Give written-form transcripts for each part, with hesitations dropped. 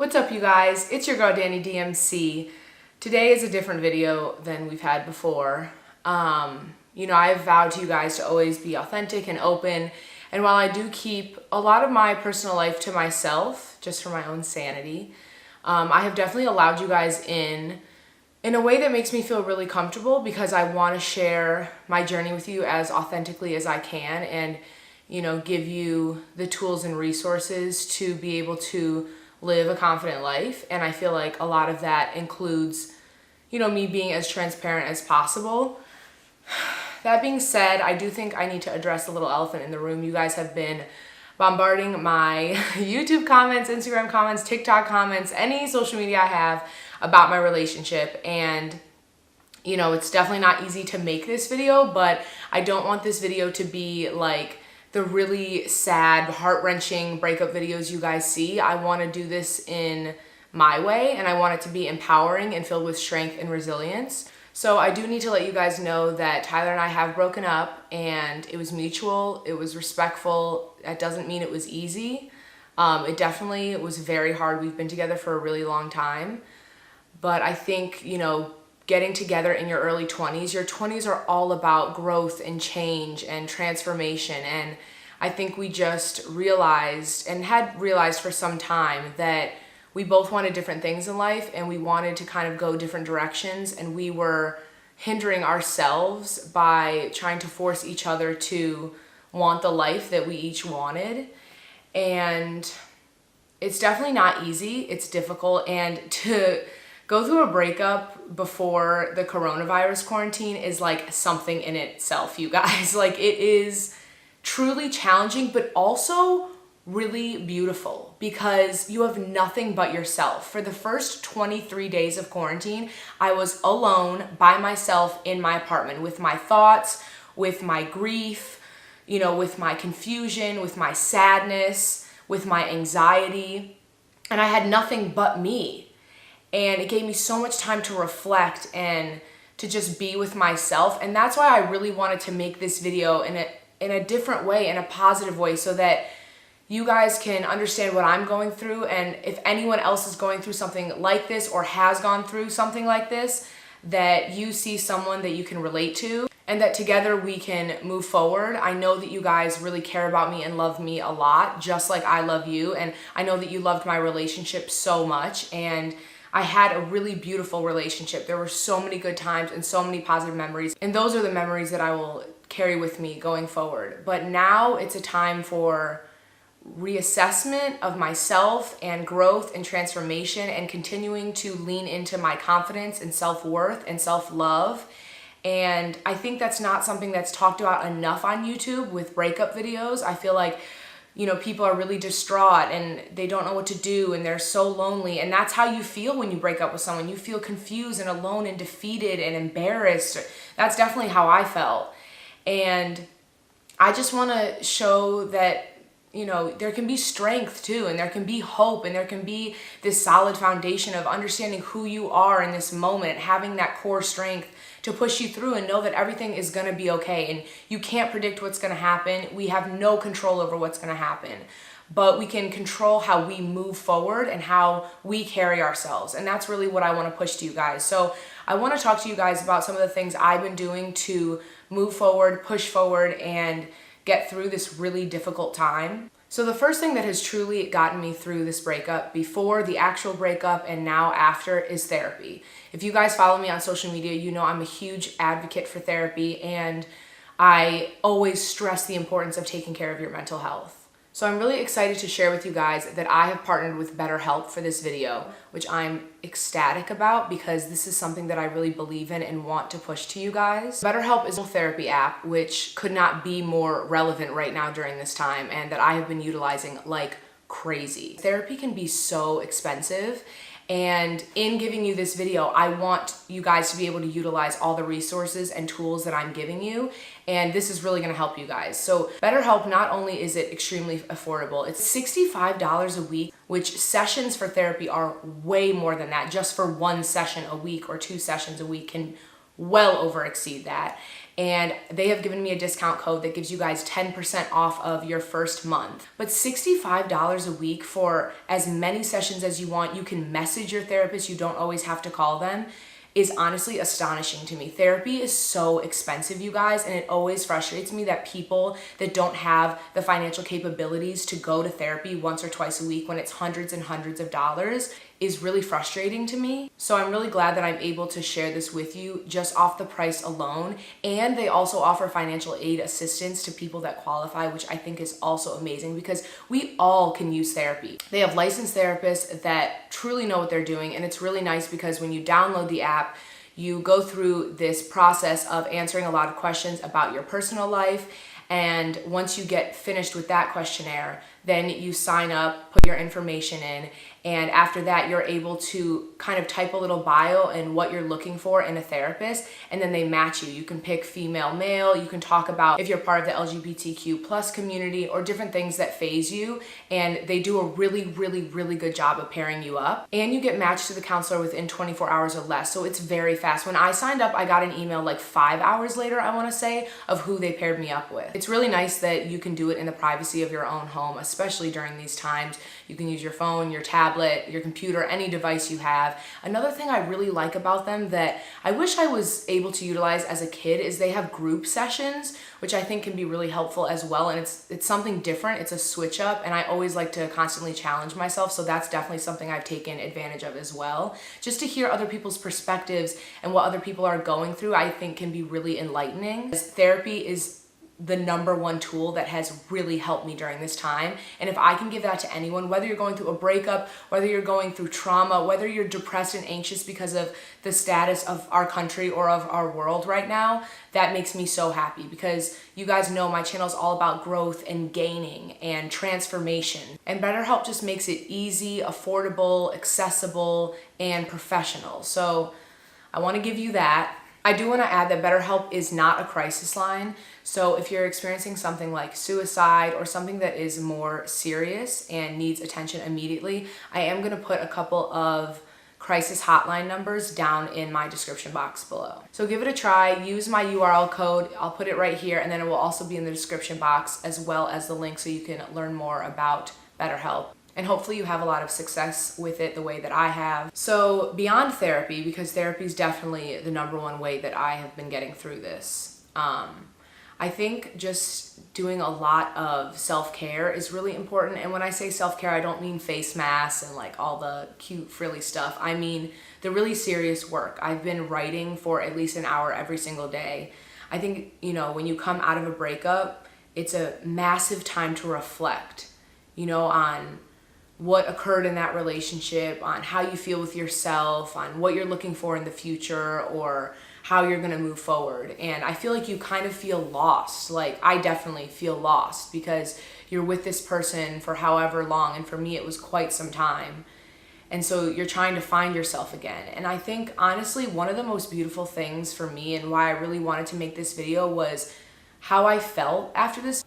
What's up, you guys? It's your girl Danny DMC. Today is a different video than we've had before. I've vowed to you guys to always be authentic and open, and while I do keep a lot of my personal life to myself, just for my own sanity, I have definitely allowed you guys in a way that makes me feel really comfortable because I want to share my journey with you as authentically as I can and, give you the tools and resources to be able to live a confident life. And I feel like a lot of that includes, me being as transparent as possible. That being said, I do think I need to address the little elephant in the room. You guys have been bombarding my YouTube comments, Instagram comments, TikTok comments, any social media I have about my relationship. And, it's definitely not easy to make this video, but I don't want this video to be like the really sad, heart-wrenching breakup videos you guys see. I want to do this in my way, and I want it to be empowering and filled with strength and resilience. So I do need to let you guys know that Tyler and I have broken up, and it was mutual, it was respectful. That doesn't mean it was easy. It definitely was very hard. We've been together for a really long time, but I think, getting together in your early 20s, your 20s are all about growth and change and transformation. And I think we just realized and had realized for some time that we both wanted different things in life and we wanted to kind of go different directions, and we were hindering ourselves by trying to force each other to want the life that we each wanted. And it's definitely not easy. It's difficult, and to go through a breakup before the coronavirus quarantine is like something in itself, you guys. Like, it is truly challenging, but also really beautiful because you have nothing but yourself. For the first 23 days of quarantine, I was alone by myself in my apartment with my thoughts, with my grief, with my confusion, with my sadness, with my anxiety, and I had nothing but me. And it gave me so much time to reflect and to just be with myself. And that's why I really wanted to make this video in a different way, in a positive way, so that you guys can understand what I'm going through. And if anyone else is going through something like this or has gone through something like this, that you see someone that you can relate to and that together we can move forward. I know that you guys really care about me and love me a lot, just like I love you. And I know that you loved my relationship so much. And I had a really beautiful relationship. There were so many good times and so many positive memories. And those are the memories that I will carry with me going forward. But now it's a time for reassessment of myself and growth and transformation and continuing to lean into my confidence and self-worth and self-love. And I think that's not something that's talked about enough on YouTube with breakup videos. I feel like people are really distraught and they don't know what to do and they're so lonely. And that's how you feel when you break up with someone. You feel confused and alone and defeated and embarrassed. That's definitely how I felt. And I just want to show that, there can be strength too, and there can be hope, and there can be this solid foundation of understanding who you are in this moment, having that core strength to push you through and know that everything is going to be okay. And you can't predict what's going to happen. We have no control over what's going to happen, but we can control how we move forward and how we carry ourselves. And that's really what I want to push to you guys. So I want to talk to you guys about some of the things I've been doing to move forward, push forward, and get through this really difficult time. So the first thing that has truly gotten me through this breakup, before the actual breakup and now after, is therapy. If you guys follow me on social media, I'm a huge advocate for therapy, and I always stress the importance of taking care of your mental health. So I'm really excited to share with you guys that I have partnered with BetterHelp for this video, which I'm ecstatic about because this is something that I really believe in and want to push to you guys. BetterHelp is a therapy app which could not be more relevant right now during this time, and that I have been utilizing like crazy. Therapy can be so expensive, and in giving you this video, I want you guys to be able to utilize all the resources and tools that I'm giving you, and this is really going to help you guys. So BetterHelp, not only is it extremely affordable, it's $65 a week, which sessions for therapy are way more than that. Just for one session a week or 2 sessions a week can well over exceed that. And they have given me a discount code that gives you guys 10% off of your first month. But $65 a week for as many sessions as you want, you can message your therapist, you don't always have to call them, is honestly astonishing to me. Therapy is so expensive, you guys, and it always frustrates me that people that don't have the financial capabilities to go to therapy once or twice a week when it's hundreds and hundreds of dollars is really frustrating to me. So I'm really glad that I'm able to share this with you just off the price alone. And they also offer financial aid assistance to people that qualify, which I think is also amazing because we all can use therapy. They have licensed therapists that truly know what they're doing, and it's really nice because when you download the app, you go through this process of answering a lot of questions about your personal life. And once you get finished with that questionnaire, then you sign up, put your information in, and after that, you're able to kind of type a little bio and what you're looking for in a therapist, and then they match you. You can pick female, male, you can talk about if you're part of the LGBTQ plus community or different things that phase you, and they do a really, really, really good job of pairing you up. And you get matched to the counselor within 24 hours or less, so it's very fast. When I signed up, I got an email like 5 hours later, I wanna say, of who they paired me up with. It's really nice that you can do it in the privacy of your own home, especially during these times. You can use your phone, your tablet, your computer, any device you have. Another thing I really like about them that I wish I was able to utilize as a kid is they have group sessions, which I think can be really helpful as well. And it's something different. It's a switch up, and I always like to constantly challenge myself. So that's definitely something I've taken advantage of as well. Just to hear other people's perspectives and what other people are going through, I think can be really enlightening. Therapy is the #1 tool that has really helped me during this time. And if I can give that to anyone, whether you're going through a breakup, whether you're going through trauma, whether you're depressed and anxious because of the status of our country or of our world right now, that makes me so happy because you guys know my channel is all about growth and gaining and transformation. And BetterHelp just makes it easy, affordable, accessible, and professional. So I want to give you that. I do want to add that BetterHelp is not a crisis line. So if you're experiencing something like suicide or something that is more serious and needs attention immediately, I am going to put a couple of crisis hotline numbers down in my description box below. So give it a try, use my URL code, I'll put it right here, and then it will also be in the description box as well as the link so you can learn more about BetterHelp. And hopefully you have a lot of success with it the way that I have. So beyond therapy, because therapy is definitely the #1 way that I have been getting through this, I think just doing a lot of self-care is really important. And when I say self-care, I don't mean face masks and like all the cute frilly stuff. I mean the really serious work. I've been writing for at least an hour every single day. I think, you know, when you come out of a breakup, it's a massive time to reflect, you know, on what occurred in that relationship, on how you feel with yourself, on what you're looking for in the future, or how you're gonna move forward. And I feel like you kind of feel lost. Like I definitely feel lost because you're with this person for however long, and for me it was quite some time. And so you're trying to find yourself again. And I think honestly, one of the most beautiful things for me and why I really wanted to make this video was how I felt after this.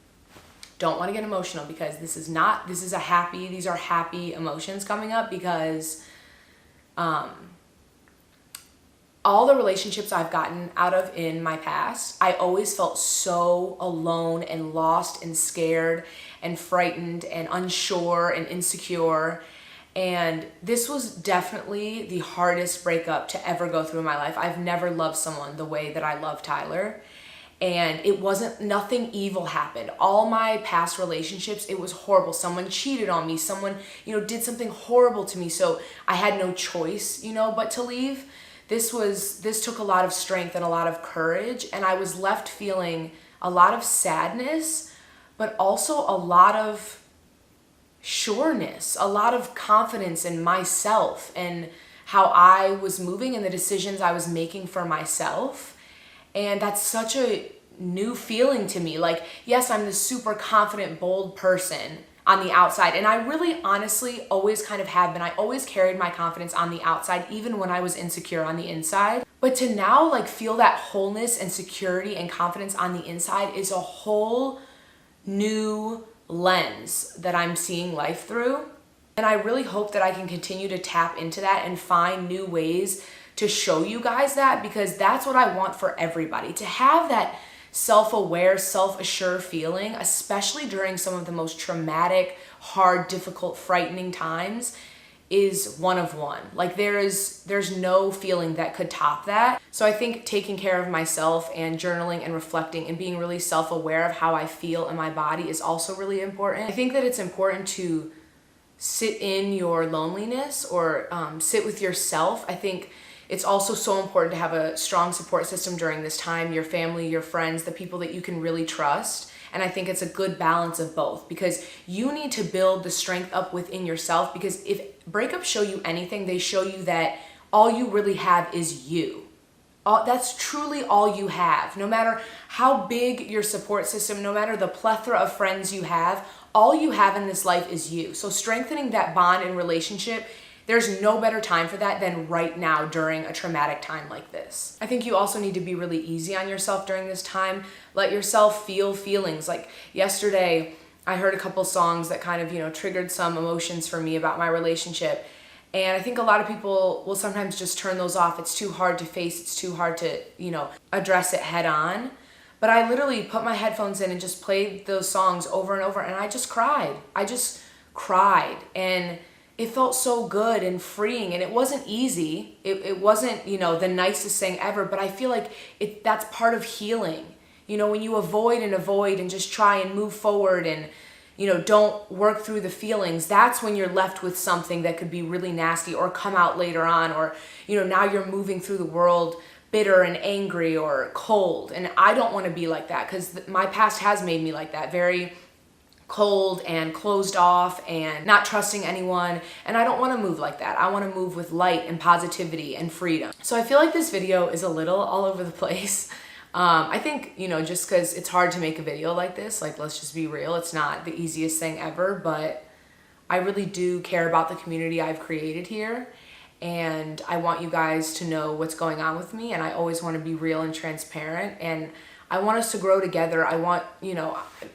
Don't want to get emotional because these are happy emotions coming up because all the relationships I've gotten out of in my past, I always felt so alone and lost and scared and frightened and unsure and insecure. And this was definitely the hardest breakup to ever go through in my life. I've never loved someone the way that I love Tyler. And nothing evil happened. All my past relationships, it was horrible. Someone cheated on me. Someone, did something horrible to me. So I had no choice, but to leave. This took a lot of strength and a lot of courage. And I was left feeling a lot of sadness, but also a lot of sureness, a lot of confidence in myself and how I was moving and the decisions I was making for myself. And that's such a new feeling to me. Like, yes, I'm this super confident, bold person on the outside. And I really honestly always kind of have been. I always carried my confidence on the outside, even when I was insecure on the inside. But to now feel that wholeness and security and confidence on the inside is a whole new lens that I'm seeing life through. And I really hope that I can continue to tap into that and find new ways to show you guys that, because that's what I want for everybody, to have that self-aware, self-assured feeling, especially during some of the most traumatic, hard, difficult, frightening times, is one of one. Like there's no feeling that could top that. So I think taking care of myself and journaling and reflecting and being really self-aware of how I feel in my body is also really important. I think that it's important to sit in your loneliness or sit with yourself. I think it's also so important to have a strong support system during this time, your family, your friends, the people that you can really trust. And I think it's a good balance of both, because you need to build the strength up within yourself, because if breakups show you anything, they show you that all you really have is you. That's truly all you have. No matter how big your support system, no matter the plethora of friends you have, all you have in this life is you. So strengthening that bond and relationship, there's no better time for that than right now during a traumatic time like this. I think you also need to be really easy on yourself during this time. Let yourself feel feelings. Like yesterday, I heard a couple songs that kind of, triggered some emotions for me about my relationship. And I think a lot of people will sometimes just turn those off. It's too hard to face. It's too hard to, address it head on. But I literally put my headphones in and just played those songs over and over. And I just cried. And it felt so good and freeing, and it wasn't easy. It wasn't, the nicest thing ever, but I feel like that's part of healing. When you avoid and just try and move forward and, don't work through the feelings, that's when you're left with something that could be really nasty or come out later on, or, now you're moving through the world bitter and angry or cold. And I don't want to be like that, because my past has made me like that, very cold and closed off and not trusting anyone. And I don't want to move like that. I want to move with light and positivity and freedom. So I feel like this video is a little all over the place. I think, just because it's hard to make a video like this, like, let's just be real, it's not the easiest thing ever, but I really do care about the community I've created here. And I want you guys to know what's going on with me. And I always want to be real and transparent. And I want us to grow together. I want,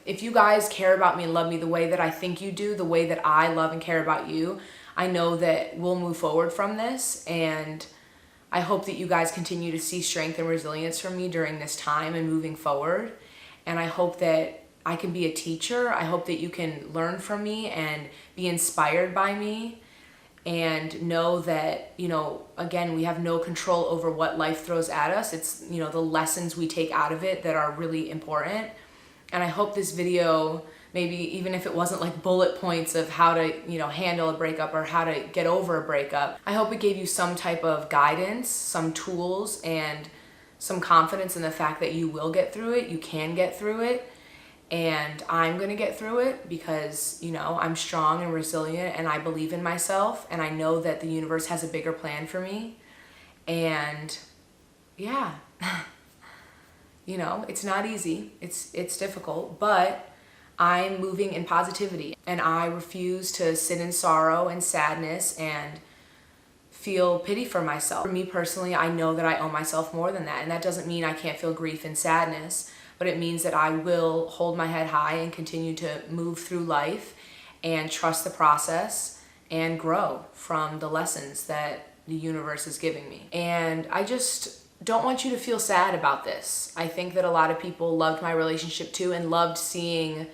if you guys care about me and love me the way that I think you do, the way that I love and care about you, I know that we'll move forward from this. And I hope that you guys continue to see strength and resilience from me during this time and moving forward. And I hope that I can be a teacher. I hope that you can learn from me and be inspired by me. And know that, again, we have no control over what life throws at us. It's, the lessons we take out of it that are really important. And I hope this video, maybe even if it wasn't like bullet points of how to, handle a breakup or how to get over a breakup, I hope it gave you some type of guidance, some tools, and some confidence in the fact that you will get through it, you can get through it. And I'm gonna get through it because, I'm strong and resilient, and I believe in myself, and I know that the universe has a bigger plan for me. And yeah, it's not easy. It's difficult, but I'm moving in positivity, and I refuse to sit in sorrow and sadness and feel pity for myself. For me personally, I know that I owe myself more than that, and that doesn't mean I can't feel grief and sadness. But it means that I will hold my head high and continue to move through life and trust the process and grow from the lessons that the universe is giving me. And I just don't want you to feel sad about this. I think that a lot of people loved my relationship too and loved seeing,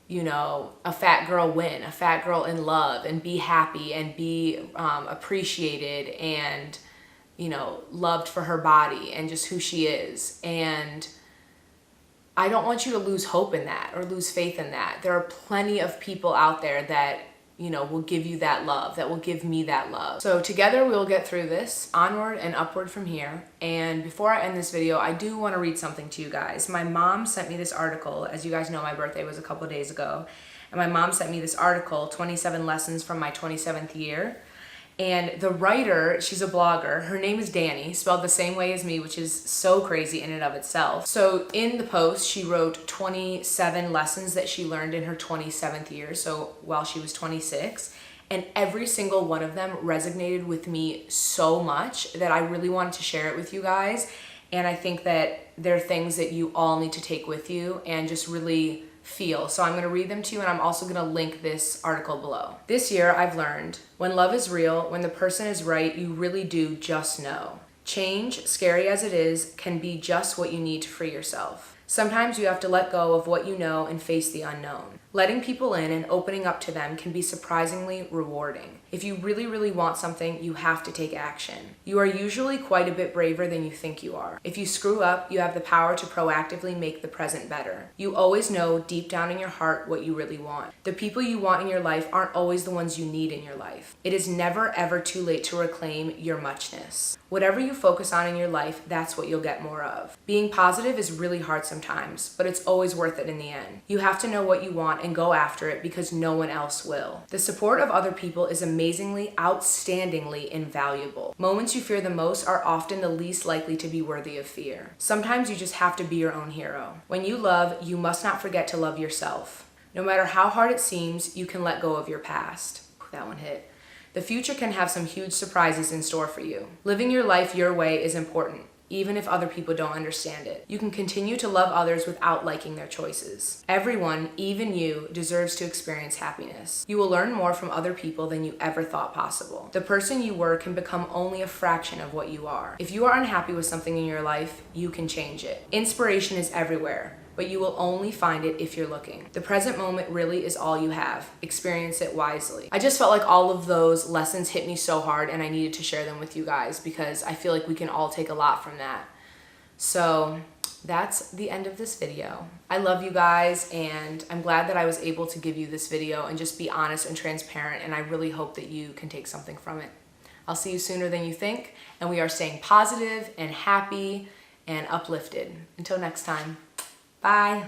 a fat girl win, a fat girl in love, and be happy and be appreciated and, loved for her body and just who she is. And I don't want you to lose hope in that or lose faith in that. There are plenty of people out there that, will give you that love, that will give me that love. So together we'll get through this, onward and upward from here. And before I end this video, I do want to read something to you guys. My mom sent me this article. As you guys know, my birthday was a couple of days ago. And my mom sent me this article, 27 Lessons from My 27th Year. And the writer, she's a blogger, her name is Dani, spelled the same way as me, which is so crazy in and of itself. So in the post, she wrote 27 lessons that she learned in her 27th year, so while she was 26. And every single one of them resonated with me so much that I really wanted to share it with you guys. And I think that they're things that you all need to take with you and just really feel. So I'm going to read them to you, and I'm also going to link this article below. This year I've learned, when love is real, when the person is right, you really do just know. Change, scary as it is, can be just what you need to free yourself. Sometimes you have to let go of what you know and face the unknown. Letting people in and opening up to them can be surprisingly rewarding. If you really, really want something, you have to take action. You are usually quite a bit braver than you think you are. If you screw up, you have the power to proactively make the present better. You always know deep down in your heart what you really want. The people you want in your life aren't always the ones you need in your life. It is never ever too late to reclaim your muchness. Whatever you focus on in your life, that's what you'll get more of. Being positive is really hard sometimes, but it's always worth it in the end. You have to know what you want and go after it because no one else will. The support of other people is amazingly, outstandingly invaluable. Moments you fear the most are often the least likely to be worthy of fear. Sometimes you just have to be your own hero. When you love, you must not forget to love yourself. No matter how hard it seems, you can let go of your past. That one hit. The future can have some huge surprises in store for you. Living your life your way is important, even if other people don't understand it. You can continue to love others without liking their choices. Everyone, even you, deserves to experience happiness. You will learn more from other people than you ever thought possible. The person you were can become only a fraction of what you are. If you are unhappy with something in your life, you can change it. Inspiration is everywhere, but you will only find it if you're looking. The present moment really is all you have. Experience it wisely. I just felt like all of those lessons hit me so hard, and I needed to share them with you guys because I feel like we can all take a lot from that. So that's the end of this video. I love you guys, and I'm glad that I was able to give you this video and just be honest and transparent, and I really hope that you can take something from it. I'll see you sooner than you think, and we are staying positive and happy and uplifted. Until next time. Bye.